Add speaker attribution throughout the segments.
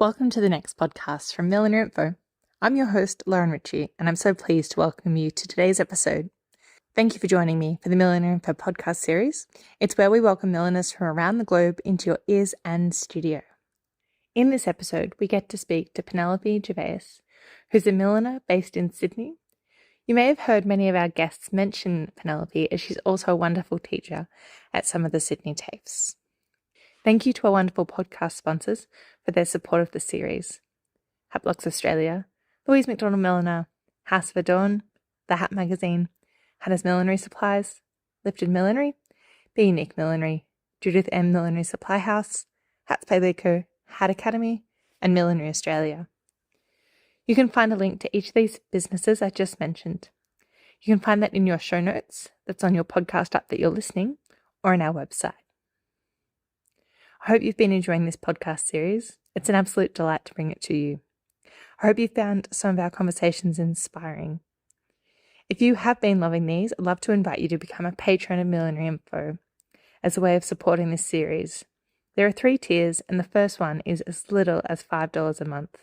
Speaker 1: Welcome to the next podcast from Millinery.Info. I'm your host, Lauren Ritchie, and I'm so pleased to welcome you to today's episode. Thank you for joining me for the Millinery.Info podcast series. It's where we welcome milliners from around the globe into your ears and studio. In this episode, we get to speak to Penelope Gervaise, who's a milliner based in Sydney. You may have heard many of our guests mention Penelope, as she's also a wonderful teacher at some of the Sydney TAFEs. Thank you to our wonderful podcast sponsors for their support of the series: Hatblocks Australia, Louise McDonald Milliner, House of Adorn, The Hat Magazine, Hannah's Millinery Supplies, Lifted Millinery, Be Unique Millinery, Judith M. Millinery Supply House, Hats Pay Lico, Hat Academy, and Millinery Australia. You can find a link to each of these businesses I just mentioned. You can find that in your show notes, that's on your podcast app that you're listening, or on our website. I hope you've been enjoying this podcast series. It's an absolute delight to bring it to you. I hope you found some of our conversations inspiring. If you have been loving these, I'd love to invite you to become a patron of Millinery.Info as a way of supporting this series. There are 3 tiers, and the first one is as little as $5 a month.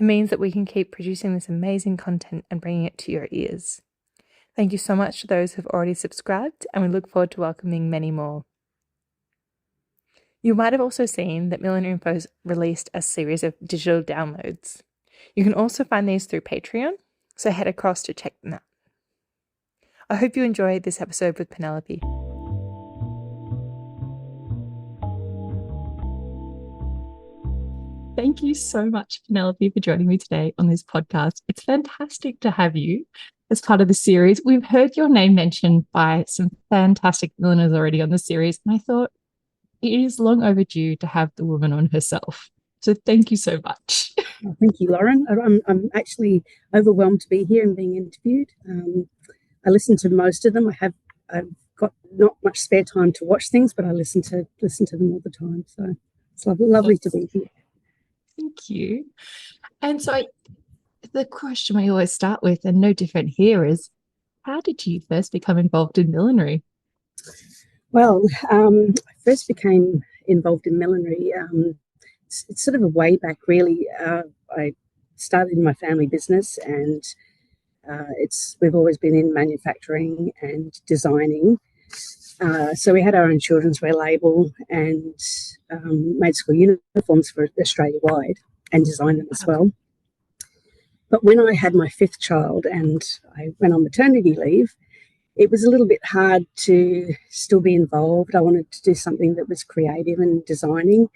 Speaker 1: It means that we can keep producing this amazing content and bringing it to your ears. Thank you so much to those who've already subscribed, and we look forward to welcoming many more. You might have also seen that Millinery.Info's released a series of digital downloads. You can also find these through Patreon, so head across to check them out. I hope you enjoyed this episode with Penelope. Thank you so much, Penelope, for joining me today on this podcast. It's fantastic to have you as part of the series. We've heard your name mentioned by some fantastic milliners already on the series, and I thought it is long overdue to have the woman on herself. So thank you so much.
Speaker 2: Oh, thank you, Lauren. I'm actually overwhelmed to be here and being interviewed. I listen to most of them. I've got not much spare time to watch things, but I listen to them all the time. So it's lovely to be here.
Speaker 1: Thank you. And so the question we always start with, and no different here, is how did you first become involved in millinery?
Speaker 2: Well, I first became involved in millinery. It's sort of a way back, really. I started in my family business, and we've always been in manufacturing and designing. So we had our own children's wear label and made school uniforms for Australia-wide and designed them as well. But when I had my 5th child and I went on maternity leave, it was a little bit hard to still be involved. I wanted to do something that was creative and designing.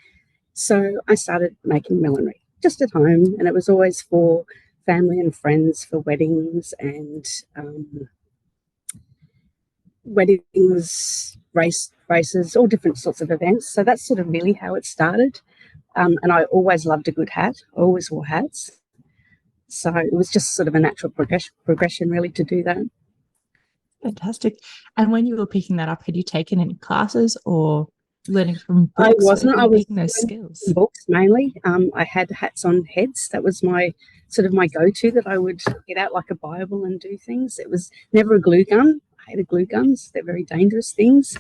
Speaker 2: So I started making millinery just at home, and it was always for family and friends, for weddings and races, all different sorts of events. So that's sort of really how it started. And I always loved a good hat. I always wore hats. So it was just sort of a natural progression really to do that.
Speaker 1: Fantastic. And when you were picking that up, had you taken any classes or learning from books?
Speaker 2: I wasn't. I was
Speaker 1: those skills.
Speaker 2: Books mainly. I had hats on heads. That was my go-to, that I would get out like a Bible and do things. It was never a glue gun. I hated glue guns. They're very dangerous things.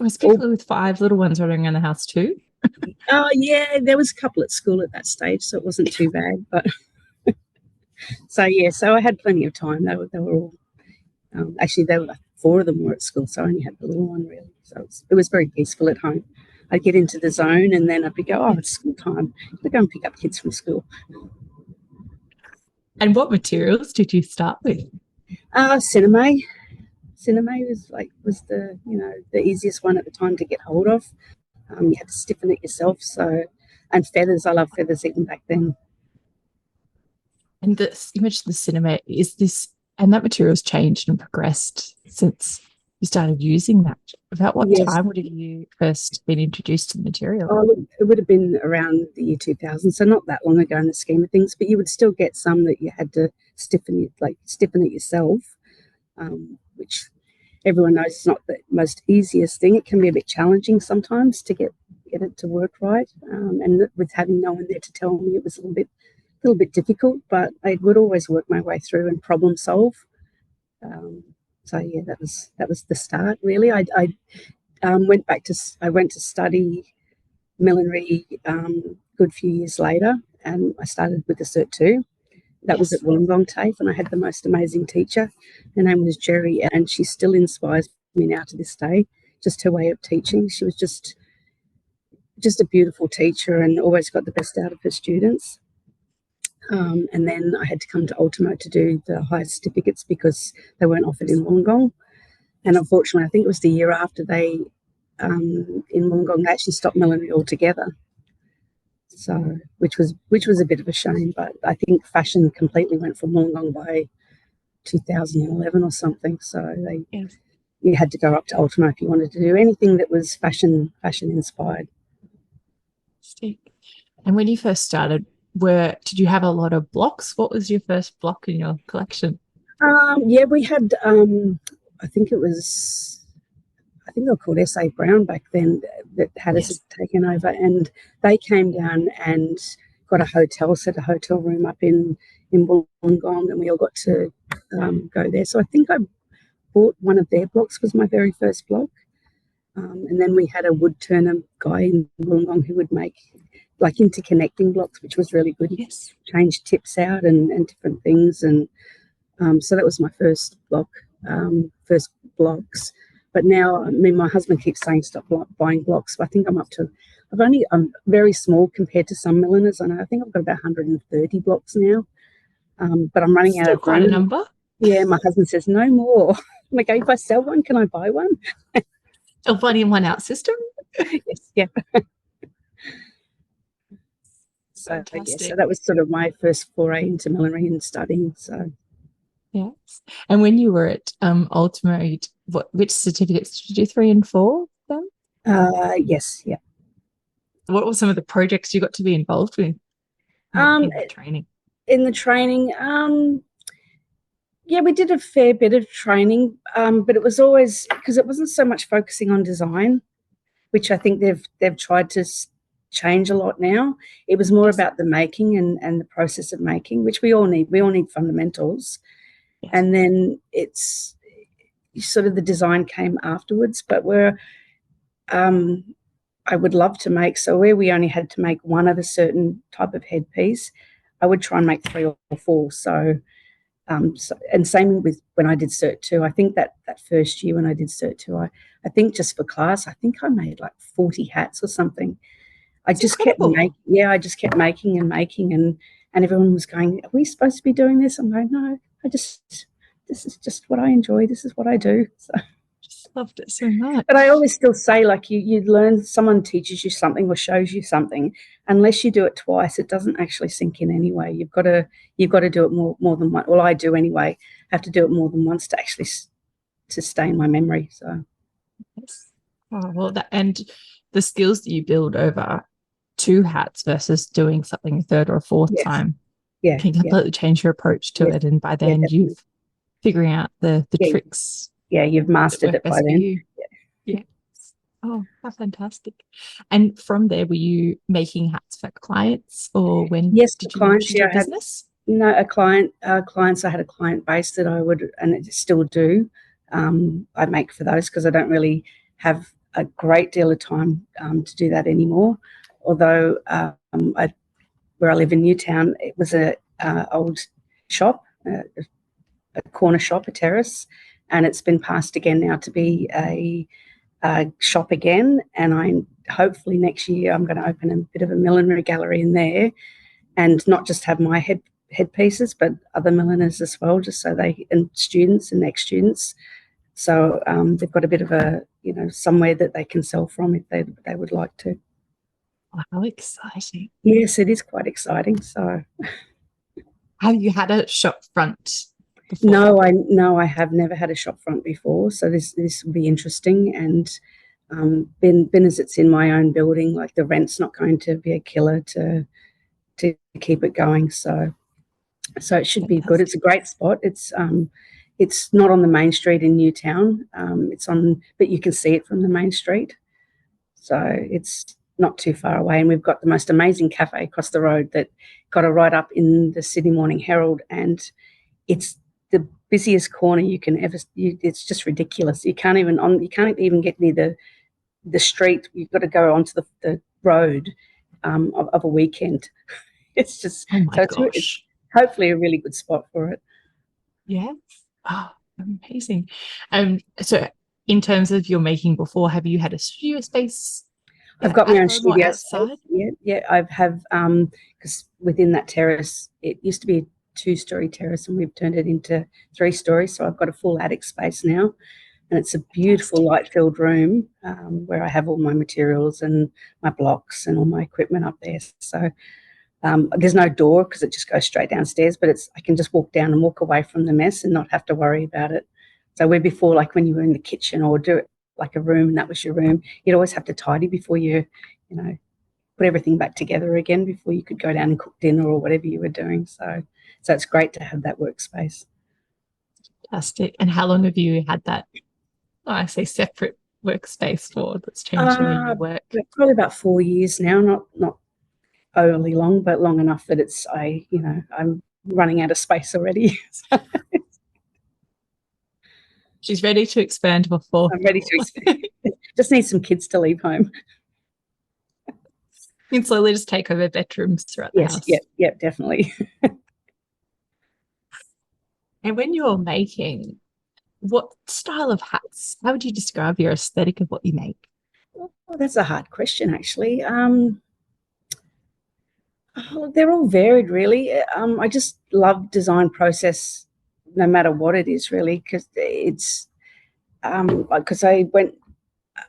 Speaker 1: Was people with 5 little ones running around the house too?
Speaker 2: Oh, yeah. There was a couple at school at that stage, so it wasn't too bad. But so I had plenty of time. They were all actually, there were 4 of them were at school, so I only had the little one really. So it was very peaceful at home. I'd get into the zone, and then I'd go, oh, it's school time. I'd go and pick up kids from school.
Speaker 1: And what materials did you start with?
Speaker 2: Cinema. Cinema was the easiest one at the time to get hold of. You had to stiffen it yourself. And feathers. I love feathers even back then.
Speaker 1: And you mentioned the cinema. And that material's changed and progressed since you started using that. About what time would you first been introduced to the material?
Speaker 2: Oh, it would have been around the year 2000, so not that long ago in the scheme of things. But you would still get some that you had to stiffen it yourself, which everyone knows is not the most easiest thing. It can be a bit challenging sometimes to get it to work right. And with having no one there to tell me, it was a little bit difficult, but I would always work my way through and problem solve. So yeah, that was the start really. I went to study millinery good few years later, and I started with the Cert 2. That was at Wollongong TAFE, and I had the most amazing teacher. Her name was Jerry, and she still inspires me now to this day, just her way of teaching. She was just a beautiful teacher and always got the best out of her students. And then I had to come to Ultimo to do the higher certificates because they weren't offered in Wollongong. And unfortunately, I think it was the year after they, in Wollongong, they actually stopped millinery altogether. So, which was a bit of a shame, but I think fashion completely went from Wollongong by 2011 or something. So you had to go up to Ultimo if you wanted to do anything that was fashion inspired.
Speaker 1: And when you first started, did you have a lot of blocks? What was your first block in your collection?
Speaker 2: Yeah, we had, I think they were called S.A. Brown back then, that had us taken over, and they came down and got a hotel, set a hotel room up in Wollongong, and we all got to go there. So I think I bought one of their blocks, was my very first block. And then we had a wood turner guy in Wollongong who would make like interconnecting blocks, which was really good. He changed tips out and different things. And so that was my first block, first blocks. But now, I mean, my husband keeps saying stop buying blocks. But I think I'm very small compared to some milliners. I think I've got about 130 blocks now. But I'm running out of
Speaker 1: quite a number.
Speaker 2: Yeah, my husband says no more. I'm like, if I sell one, can I buy one?
Speaker 1: Or finding one out system.
Speaker 2: Yes, yeah. So that was sort of my first foray into millinery and studying. So
Speaker 1: yes. And when you were at Ultimo, which certificates did you do, 3 and 4 then?
Speaker 2: Yes, yeah.
Speaker 1: What were some of the projects you got to be involved with in the training?
Speaker 2: In the training, yeah, we did a fair bit of training, but it was always because it wasn't so much focusing on design, which I think they've tried to change a lot now. It was more about the making and the process of making, which we all need. We all need fundamentals. Yes. And then it's sort of the design came afterwards, but I would love to make, so where we only had to make one of a certain type of headpiece, I would try and make 3 or 4. So and same with when I did Cert 2. I think that first year when I did Cert 2, I think just for class, I think I made like 40 hats or something. I just kept making and making, and everyone was going, are we supposed to be doing this? I'm going, no, this is just what I enjoy. This is what I do. So
Speaker 1: just loved it so much.
Speaker 2: But I always still say, like, you learn, someone teaches you something or shows you something. Unless you do it twice, it doesn't actually sink in anyway. You've got to do it more than once. Well, I do anyway. Have to do it more than once to actually to stay in my memory. So
Speaker 1: yes. Oh, well, and the skills that you build over 2 hats versus doing something a 3rd or a 4th time can completely change your approach to it, and by then you've figuring out the tricks.
Speaker 2: Yeah, you've mastered it by then.
Speaker 1: Yeah. Oh, that's fantastic. And from there, were you making hats for clients, or when did you launch your business?
Speaker 2: Clients. I had a client base that I would, and still do. I make for those because I don't really have a great deal of time to do that anymore. Although where I live in Newtown, it was a old shop, a corner shop, a terrace, and it's been passed again now to be a shop again. And hopefully next year I'm going to open a bit of a millinery gallery in there, and not just have my headpieces, but other milliners as well, just so and students and ex-students. So they've got a bit of a, somewhere that they can sell from if they would like to.
Speaker 1: Oh, how exciting.
Speaker 2: Yes, it is quite exciting. So
Speaker 1: have you had a shop front before?
Speaker 2: No, I have never had a shop front before. So this will be interesting. And being as it's in my own building, like the rent's not going to be a killer to keep it going. So it should be good. It's a great spot. It's not on the main street in Newtown. But you can see it from the main street. So it's not too far away, and we've got the most amazing cafe across the road that got a write up in the Sydney Morning Herald, and it's the busiest corner you can ever. It's just ridiculous. You can't even get near the street. You've got to go onto the road of a weekend. It's just
Speaker 1: Oh my
Speaker 2: it's
Speaker 1: gosh.
Speaker 2: hopefully a really good spot for it.
Speaker 1: Yeah. Oh, amazing. So in terms of your making before, have you had a studio space
Speaker 2: I've got my
Speaker 1: at
Speaker 2: own
Speaker 1: home or
Speaker 2: studio space.
Speaker 1: outside?
Speaker 2: Yeah. I have because within that terrace, it used to be a two-story terrace, and we've turned it into 3 stories. So I've got a full attic space now, and it's a beautiful light-filled room where I have all my materials and my blocks and all my equipment up there. So there's no door because it just goes straight downstairs, but I can just walk down and walk away from the mess and not have to worry about it. So where before, like when you were in the kitchen or do it like a room and that was your room, you'd always have to tidy before you put everything back together again before you could go down and cook dinner or whatever you were doing. So it's great to have that workspace.
Speaker 1: Fantastic. And how long have you had that, I say, separate workspace for that's changed the way you work?
Speaker 2: Probably about 4 years now, not overly long, but long enough that I'm running out of space already.
Speaker 1: She's ready to expand before.
Speaker 2: I'm ready to expand. Just need some kids to leave home.
Speaker 1: You can slowly just take over bedrooms throughout the house.
Speaker 2: Yeah, definitely.
Speaker 1: And when you're making, what style of hats? How would you describe your aesthetic of what you make?
Speaker 2: Well, that's a hard question, actually. They're all varied, really. I just love design process, no matter what it is, really, because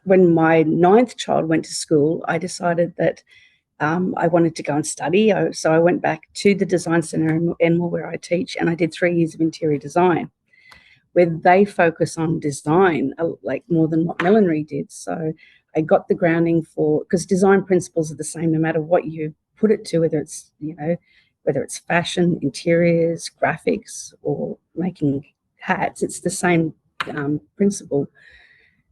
Speaker 2: when my 9th child went to school, I decided that I wanted to go and study. So I went back to the Design Centre Enmore where I teach, and I did 3 years of interior design, where they focus on design, like more than what millinery did. So I got the grounding because design principles are the same no matter what you put it to, whether it's fashion, interiors, graphics, or making hats. It's the same principle.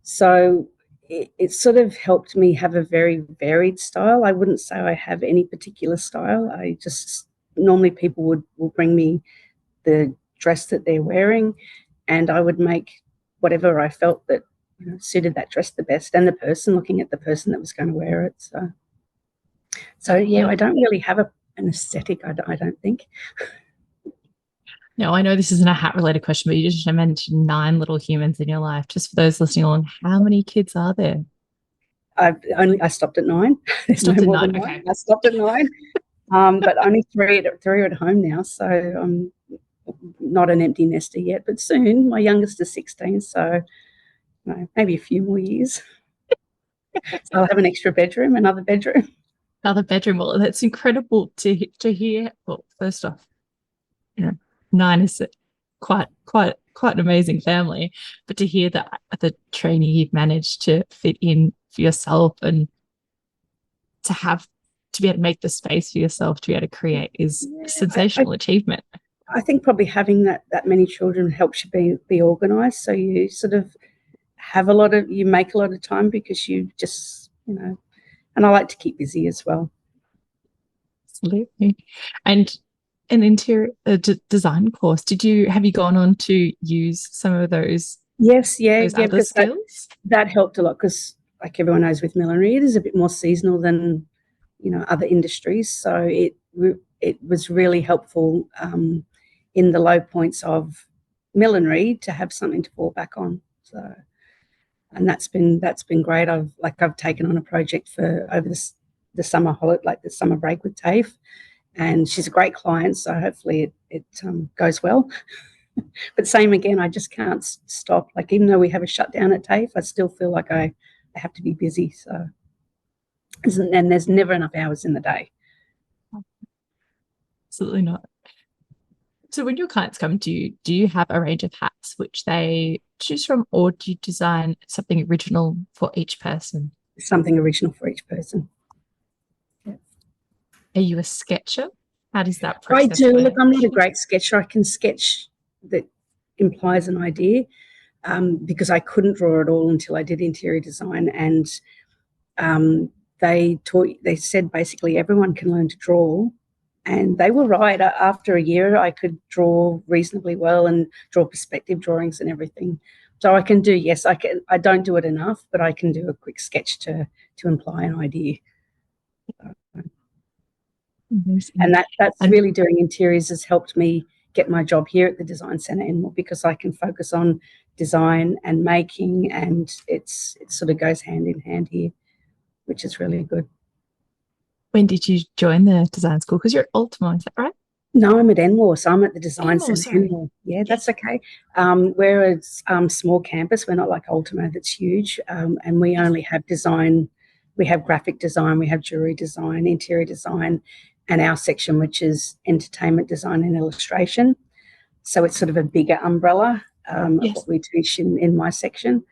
Speaker 2: So it sort of helped me have a very varied style. I wouldn't say I have any particular style. I just normally people will bring me the dress that they're wearing, and I would make whatever I felt that suited that dress the best, and the person, looking at the person that was going to wear it. So yeah, I don't really have an aesthetic. I don't think.
Speaker 1: No, I know this isn't a hat related question, but you just mentioned 9 little humans in your life. Just for those listening along, how many kids are there?
Speaker 2: I stopped at 9. There's
Speaker 1: stopped
Speaker 2: no
Speaker 1: at
Speaker 2: more
Speaker 1: 9.
Speaker 2: than
Speaker 1: Okay.
Speaker 2: 9. I stopped at 9, but only three are at home now. So I'm not an empty nester yet, but soon. My youngest is 16, so maybe a few more years. So I'll have an extra bedroom, another bedroom.
Speaker 1: Another bedroom. Well, that's incredible to hear. Well, first off, 9 is quite an amazing family, but to hear that the training you've managed to fit in for yourself and to be able to make the space for yourself to be able to create is a sensational achievement.
Speaker 2: I think probably having that many children helps you be organised. So you sort of you make a lot of time because you just, and I like to keep busy as well.
Speaker 1: Absolutely. And an interior design course, have you gone on to use some of those?
Speaker 2: Yes,
Speaker 1: those other
Speaker 2: because
Speaker 1: skills?
Speaker 2: that helped a lot, because like everyone knows with millinery, it is a bit more seasonal than other industries. So it was really helpful in the low points of millinery to have something to fall back on. So, and that's been great. I've taken on a project for over the summer holiday, like the summer break with TAFE, and she's a great client. So hopefully it goes well. But same again, I just can't stop. Like, even though we have a shutdown at TAFE, I still feel like I have to be busy. So, and there's never enough hours in the day.
Speaker 1: Absolutely not. So when your clients come to you, do you have a range of hats which they choose from, or do you design something original for each person?
Speaker 2: Something original for each person.
Speaker 1: Yeah. Are you a sketcher? How does that process
Speaker 2: I do.
Speaker 1: work?
Speaker 2: Look, I'm not a great sketcher. I can sketch that implies an idea, because I couldn't draw at all until I did interior design, and they said basically everyone can learn to draw, and they were right. After a year, I could draw reasonably well and draw perspective drawings and everything. So I can do, yes, I can. I don't do it enough, but I can do a quick sketch to imply an idea.
Speaker 1: Amazing.
Speaker 2: And that's really doing interiors has helped me get my job here at the Design Centre Enmore, because I can focus on design and making, and it sort of goes hand in hand here, which is really good.
Speaker 1: When did you join the design school? Because you're at Ultimo, is that right?
Speaker 2: No, I'm at Enmore, so I'm at the Design
Speaker 1: Enmore,
Speaker 2: Centre Enmore. Yeah, that's okay. We're a small campus. We're not like Ultimo that's huge, and we only have design. We have graphic design, we have jewellery design, interior design, and our section, which is entertainment design and illustration. So it's sort of a bigger umbrella of what we teach in my section.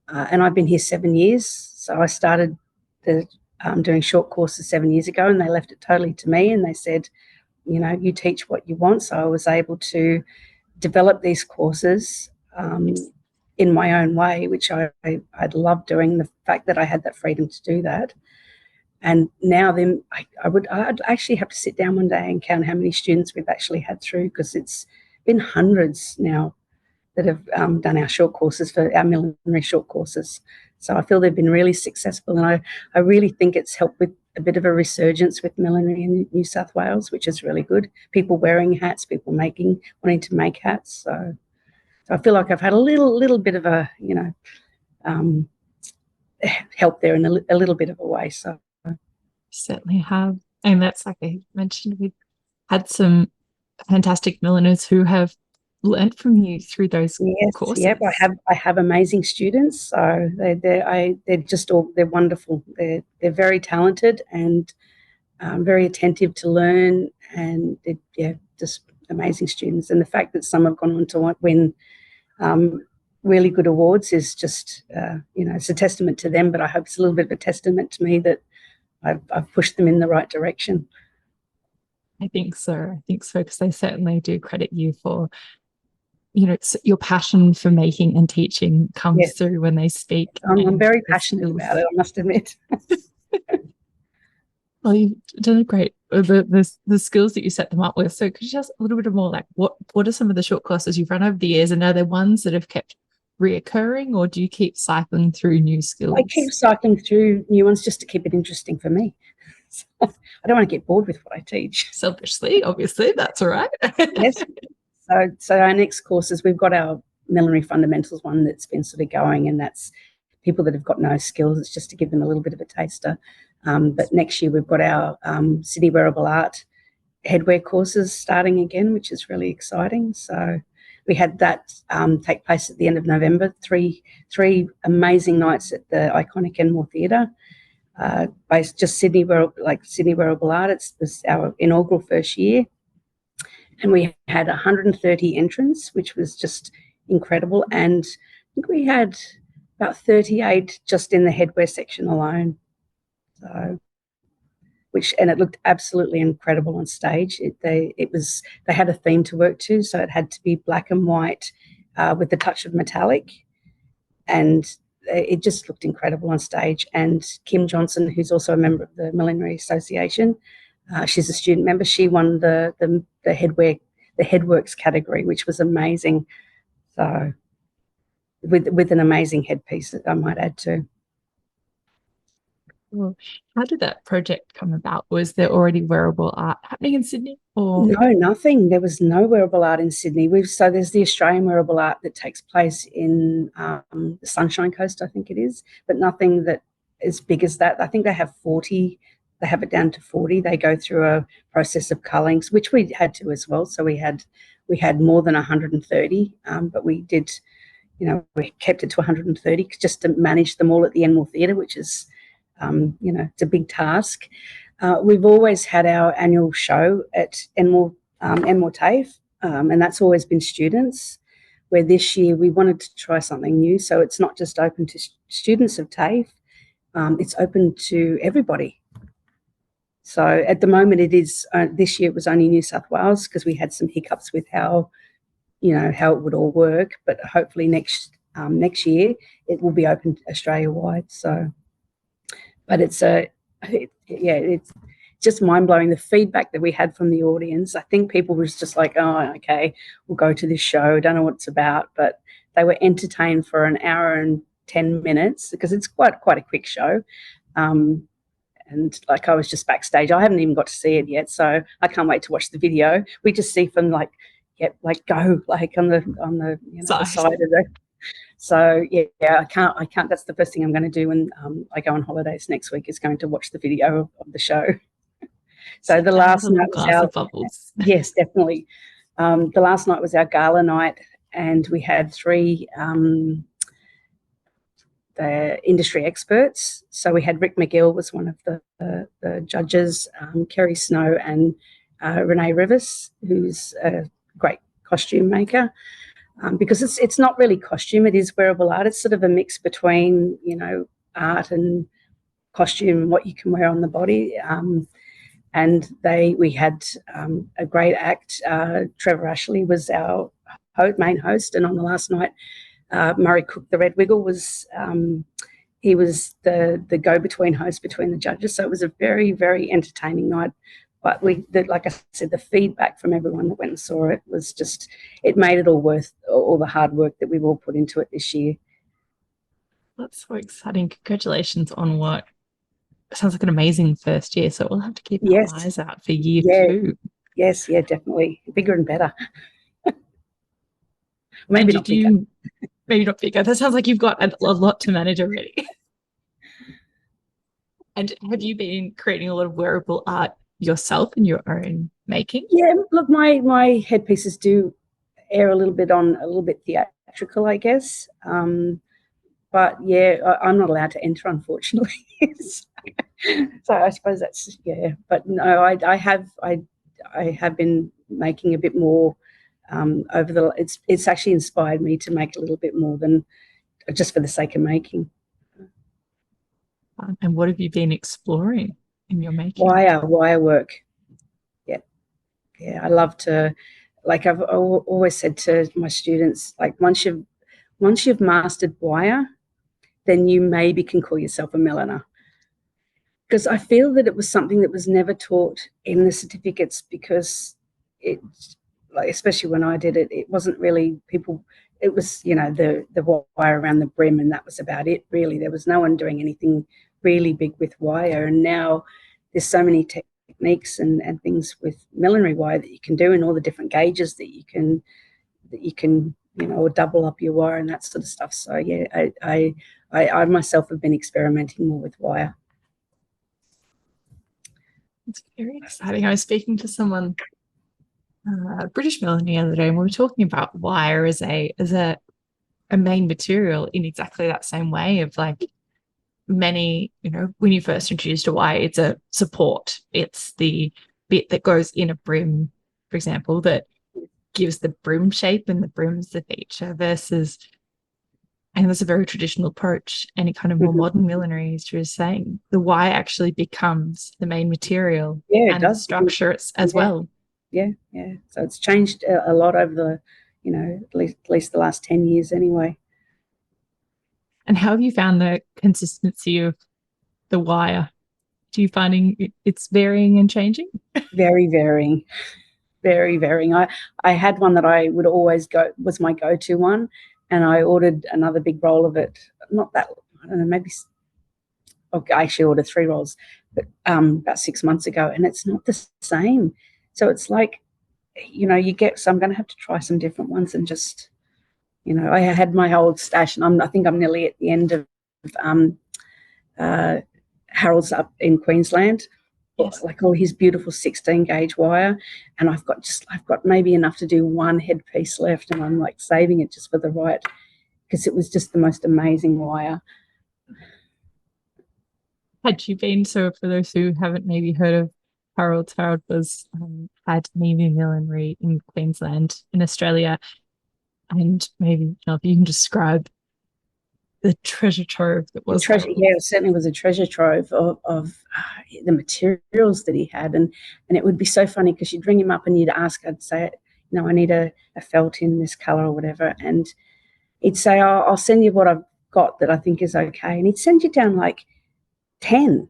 Speaker 2: And I've been here 7 years. So I started doing short courses 7 years ago, and they left it totally to me, and they said, you know, you teach what you want. So I was able to develop these courses in my own way, which I'd love doing, the fact that I had that freedom to do that. And now then I'd actually have to sit down one day and count how many students we've actually had through, because it's been hundreds now that have done our short courses, for our millinery short courses. So I feel they've been really successful, and I really think it's helped with a bit of a resurgence with millinery in New South Wales, which is really good. People wearing hats, people wanting to make hats. So I feel like I've had a little bit of a, you know, help there in a little bit of a way. So
Speaker 1: certainly have, and that's, like I mentioned, we've had some fantastic milliners who have learned from you through those courses.
Speaker 2: Yeah, I have amazing students. So they're just they're wonderful. They're very talented and very attentive to learn, and just amazing students. And the fact that some have gone on to win really good awards is just you know, it's a testament to them. But I hope it's a little bit of a testament to me that I've pushed them in the right direction.
Speaker 1: I think so, because they certainly do credit you for, you know, your passion for making and teaching comes through when they speak.
Speaker 2: I'm very passionate about it, I must admit.
Speaker 1: Well, you've done a great, the skills that you set them up with. So could you just a little bit more, like, what are some of the short courses you've run over the years, and are there ones that have kept reoccurring, or do you keep cycling through new skills?
Speaker 2: I keep cycling through new ones just to keep it interesting for me. So I don't want to get bored with what I teach.
Speaker 1: Selfishly, obviously, that's all right.
Speaker 2: Yes. So our next courses, we've got our Millinery Fundamentals one that's been sort of going, and that's people that have got no skills. It's just to give them a little bit of a taster. But next year we've got our Sydney Wearable Art headwear courses starting again, which is really exciting. So we had that take place at the end of November, three amazing nights at the iconic Enmore Theatre, based just Sydney Wearable Art. It was our inaugural first year. And we had 130 entrants, which was just incredible. And I think we had about 38 just in the headwear section alone. So, and it looked absolutely incredible on stage. They had a theme to work to, so it had to be black and white with a touch of metallic, and it just looked incredible on stage. And Kim Johnson, who's also a member of the Millinery Association, she's a student member. She won the headworks category, which was amazing. So with an amazing headpiece, I might add too.
Speaker 1: Well, how did that project come about? Was there already wearable art happening in Sydney? Or
Speaker 2: no, nothing. There was no wearable art in Sydney. So there's the Australian wearable art that takes place in the Sunshine Coast, I think it is, but nothing that as big as that. I think they have 40. They have it down to 40. They go through a process of culling, which we had to as well. So we had more than 130, but we did, you know, we kept it to 130 just to manage them all at the Enmore Theatre, which is, you know, it's a big task. We've always had our annual show at Enmore TAFE, and that's always been students, where this year we wanted to try something new. So it's not just open to students of TAFE, it's open to everybody. So at the moment it is, this year it was only New South Wales because we had some hiccups with how it would all work, but hopefully next year it will be open Australia-wide. So, but it's just mind-blowing, the feedback that we had from the audience. I think people was just like, oh, okay, we'll go to this show, don't know what it's about, but they were entertained for an hour and 10 minutes because it's quite a quick show. And like, I was just backstage. I haven't even got to see it yet, so I can't wait to watch the video. We just see from like go like on the the side of the. So yeah, I can't. That's the first thing I'm going to do when I go on holidays next week, is going to watch the video of the show. So the last night was
Speaker 1: our bubbles.
Speaker 2: Yes, definitely. The last night was our gala night, and we had three the industry experts. So we had Rick McGill was one of the judges, Kerry Snow, and Renee Rivers, who's a great costume maker. Because it's not really costume, it is wearable art. It's sort of a mix between, art and costume, what you can wear on the body. And we had a great act. Trevor Ashley was our main host, and on the last night, Murray Cook, the Red Wiggle, was he was the go-between host between the judges. So it was a very, very entertaining night. But like I said, the feedback from everyone that went and saw it was just, it made it all worth all the hard work that we've all put into it this year.
Speaker 1: That's so exciting. Congratulations on what sounds like an amazing first year. So we'll have to keep our eyes out for year two.
Speaker 2: Yes, yeah, definitely. Bigger and better.
Speaker 1: Maybe not bigger. Maybe not bigger. That sounds like you've got a lot to manage already. And have you been creating a lot of wearable art yourself in your own making?
Speaker 2: Yeah, look, my headpieces do err a little bit theatrical, I guess. But yeah, I'm not allowed to enter, unfortunately. So I suppose that's, But no, I have been making a bit more over it's actually inspired me to make a little bit more than just for the sake of making.
Speaker 1: And what have you been exploring in your making?
Speaker 2: Wire work. Yeah, I love to, like I've always said to my students, like once you've mastered wire, then you maybe can call yourself a milliner. Because I feel that it was something that was never taught in the certificates, because it, like, especially when I did it, it wasn't really people. It was, the wire around the brim, and that was about it, really. There was no one doing anything really big with wire. And now there's so many techniques and things with millinery wire that you can do, and all the different gauges that you can or double up your wire and that sort of stuff. So yeah, I myself have been experimenting more with wire.
Speaker 1: It's very exciting. I was speaking to someone, a British milliner, the other day, and we were talking about wire as a main material in exactly that same way of like many, when you first introduced a wire, it's a support. It's the bit that goes in a brim, for example, that gives the brim shape, and the brim's the feature versus, and that's a very traditional approach. Any kind of more modern millinery, as you were saying, the wire actually becomes the main material and the structure as well.
Speaker 2: Yeah. So it's changed a lot over the, at least the last 10 years anyway.
Speaker 1: And how have you found the consistency of the wire? Do you finding it's varying and changing?
Speaker 2: Very varying. Very varying. I had one that I would always was my go-to one, and I ordered another big roll of it. Not that, I don't know, maybe. Okay, I actually ordered 3 rolls, but about 6 months ago, and it's not the same. So it's like, so I'm going to have to try some different ones and just, I had my old stash, and I think I'm nearly at the end of Harold's up in Queensland. Yes. Like all his beautiful 16 gauge wire, and I've got maybe enough to do one headpiece left, and I'm like saving it just for the right, because it was just the most amazing wire.
Speaker 1: Had you been, so for those who haven't maybe heard of Harold was at Navy Millinery in Queensland in Australia, and maybe if you can describe the treasure trove that was
Speaker 2: it certainly was a treasure trove of the materials that he had, and it would be so funny because you'd ring him up and you'd ask, I'd say, I need a felt in this color or whatever, and he'd say, I'll send you what I've got that I think is okay, and he'd send you down like 10,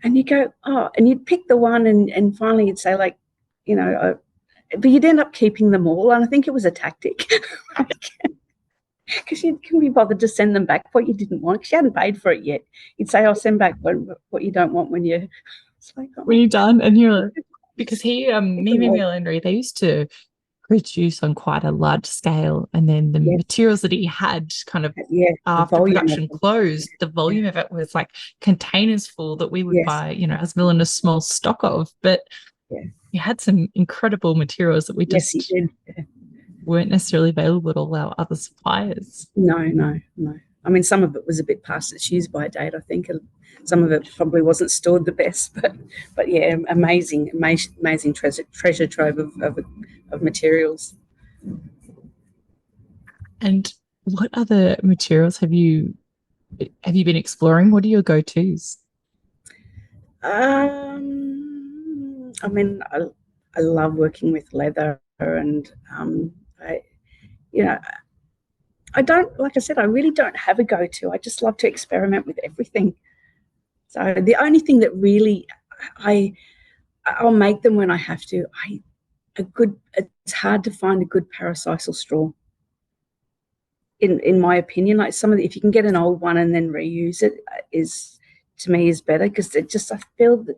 Speaker 2: and you go, and you'd pick the one, and finally you'd say, like, but you'd end up keeping them all, and I think it was a tactic. because you couldn't be bothered to send them back what you didn't want because you hadn't paid for it yet. You'd say, "I'll send back what you don't want when you." It's like, oh,
Speaker 1: When you're done, and you're because Millinery, they used to produce on quite a large scale, and then the materials that he had kind of after production closed, the volume of it was like containers full that we would buy, as milliners small stock of. But he had some incredible materials that we just weren't necessarily available at all our other suppliers.
Speaker 2: No. I mean, some of it was a bit past its use by date, I think. Some of it probably wasn't stored the best, but yeah, amazing treasure trove of materials.
Speaker 1: And what other materials have you been exploring? What are your go-tos?
Speaker 2: I mean, I love working with leather, and I don't, like I said, I really don't have a go-to. I just love to experiment with everything. So the only thing that really I'll make them when I have to. It's hard to find a good parasisal straw. In my opinion, like if you can get an old one and then reuse it is better, because I feel the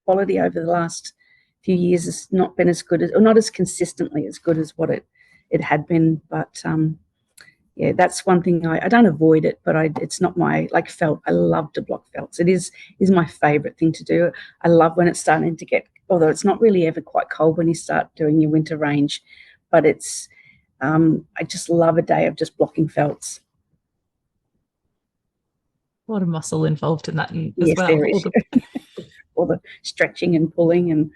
Speaker 2: quality over the last few years has not been as good as, or not as consistently as good as what it had been. But yeah, that's one thing. I don't avoid it, but it's not my, like felt. I love to block felts. It is my favourite thing to do. I love when it's starting to get, although it's not really ever quite cold when you start doing your winter range, but it's, I just love a day of just blocking felts.
Speaker 1: A lot of muscle involved in that as well.
Speaker 2: There is. All the stretching and pulling. And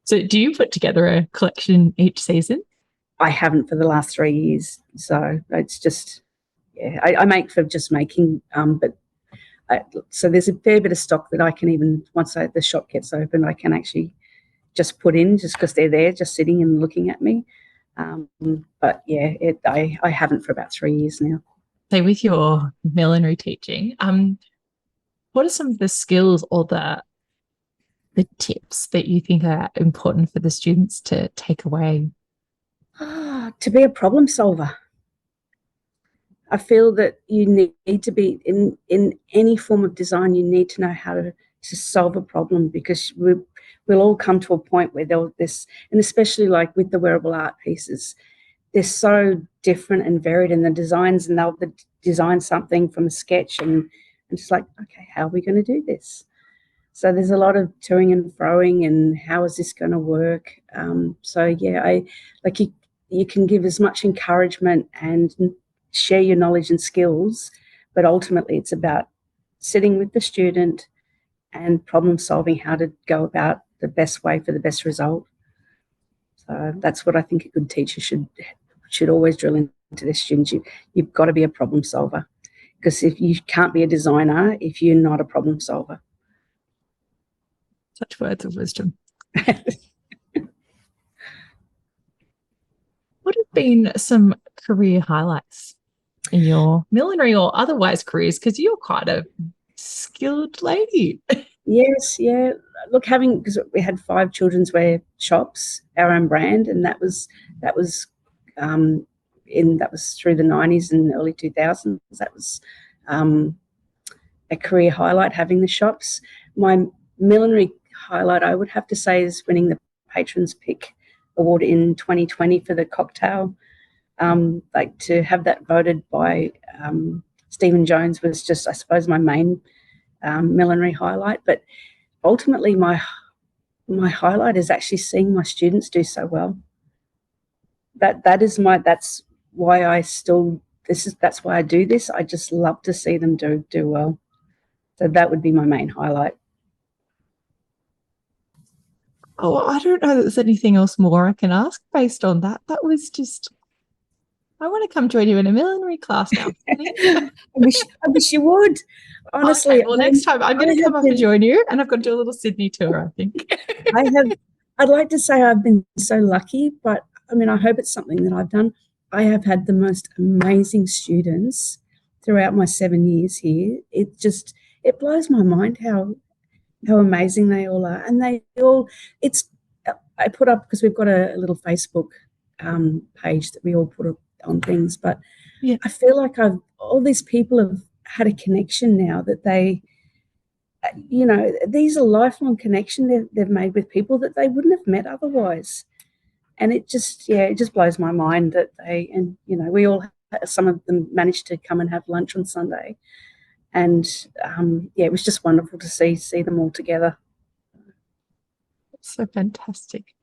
Speaker 1: so do you put together a collection each season?
Speaker 2: I haven't for the last 3 years. So it's just, I make for just making, but so there's a fair bit of stock that I can even, once the shop gets open, I can actually just put in just because they're there just sitting and looking at me. But yeah, I haven't for about 3 years now.
Speaker 1: So with your millinery teaching, what are some of the skills or the tips that you think are important for the students to take away?
Speaker 2: To be a problem solver. I feel that you need to be in any form of design. You need to know how to solve a problem, because we'll all come to a point where and especially like with the wearable art pieces, they're so different and varied in the designs, and they'll design something from a sketch and it's like, okay, how are we going to do this? So there's a lot of toing and froing, and how is this going to work? So yeah, you can give as much encouragement and share your knowledge and skills, but ultimately it's about sitting with the student and problem solving how to go about the best way for the best result. So that's what I think a good teacher should always drill into their students. You've got to be a problem solver, because if you can't be a designer if you're not a problem solver.
Speaker 1: Such words of wisdom. What have been some career highlights in your millinery or otherwise careers? Because you're quite a skilled lady.
Speaker 2: Yes, yeah. Look, because we had 5 children's wear shops, our own brand, and that was through the 90s and early 2000s. That was a career highlight, having the shops. My millinery highlight, I would have to say, is winning the Patrons Pick Award in 2020 for the cocktail. Like, to have that voted by Stephen Jones was just, I suppose, my main millinery highlight. But ultimately my highlight is actually seeing my students do so well. That's why I do this. I just love to see them do well. So that would be my main highlight.
Speaker 1: Oh, I don't know that there's anything else more I can ask based on that. That was just, I want to come join you in a millinery class now.
Speaker 2: I wish you would. Honestly.
Speaker 1: Okay, well, next time I'm going to come up and join you, and I've got to do a little Sydney tour, I think.
Speaker 2: I'd like to say I've been so lucky, but I mean, I hope it's something that I've done. I have had the most amazing students throughout my 7 years here. It blows my mind how amazing they all are. And I put up, because we've got a little Facebook page that we all put on things. But
Speaker 1: Yeah.
Speaker 2: I feel like all these people have had a connection now that they, these are lifelong connection they've made with people that they wouldn't have met otherwise. And it just blows my mind that we all, some of them managed to come and have lunch on Sunday. And it was just wonderful to see them all together.
Speaker 1: So fantastic.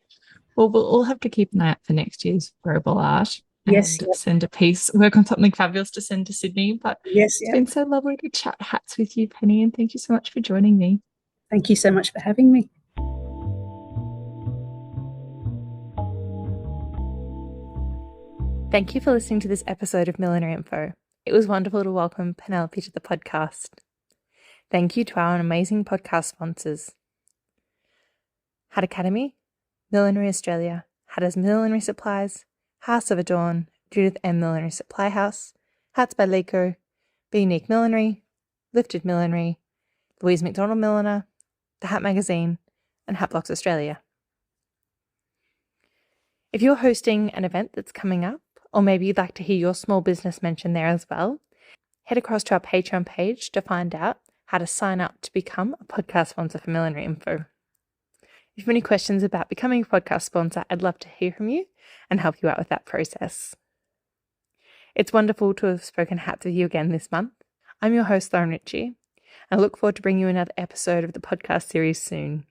Speaker 1: Well, we'll all have to keep an eye out for next year's Wearable Art and send a piece, work on something fabulous to send to Sydney. But it's been so lovely to chat hats with you, Penny, and thank you so much for joining me.
Speaker 2: Thank you so much for having me.
Speaker 1: Thank you for listening to this episode of Millinery.Info. It was wonderful to welcome Penelope to the podcast. Thank you to our amazing podcast sponsors: Hat Academy, Millinery Australia, Hatters Millinery Supplies, House of Adorn, Judith M. Millinery Supply House, Hats by Leiko, Be Unique Millinery, Lifted Millinery, Louise McDonald Milliner, The Hat Magazine, and Hatblocks Australia. If you're hosting an event that's coming up, or maybe you'd like to hear your small business mentioned there as well, head across to our Patreon page to find out how to sign up to become a podcast sponsor for Millinery.Info. If you have any questions about becoming a podcast sponsor, I'd love to hear from you and help you out with that process. It's wonderful to have spoken hats with you again this month. I'm your host, Lauren Ritchie. I look forward to bringing you another episode of the podcast series soon.